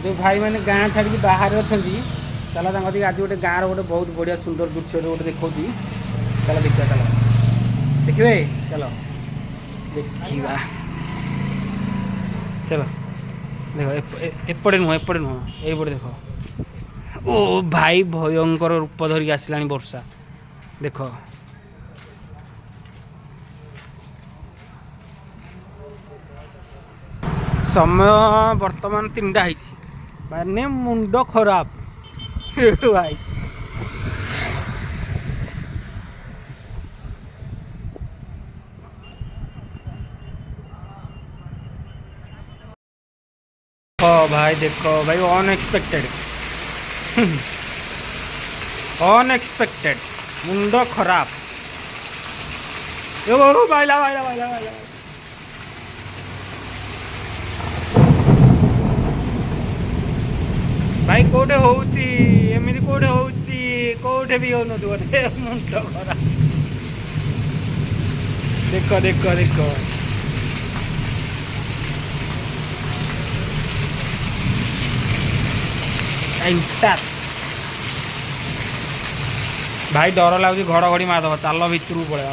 जो भाई मैंने गाँ छाड़ी बाहर अच्छा चलो आज गोटे गाँव रोटे बहुत बढ़िया सुंदर दृश्य गोटे देखा चलो देखिए चलो देखिए चलो देखा चलो देखो एपटे नुह ये देख ओ भाई भयंकर रूप धरिक आसला वर्षा देख समय वर्तमान 3टा माने मुंड खराब भाई भाई देखो भाई अनएक्सपेक्टेड अनएक्सपेक्टेड मुंड खराब बाइला बाइला बाइला बाइला भाई कोठे होउची एमिति कोठे होउची कोठे भी होनो दुआरे मुंड खराब देखो देखो देखो भाई डर लगुच घड़घड़ी मारदब चाल भितर पड़े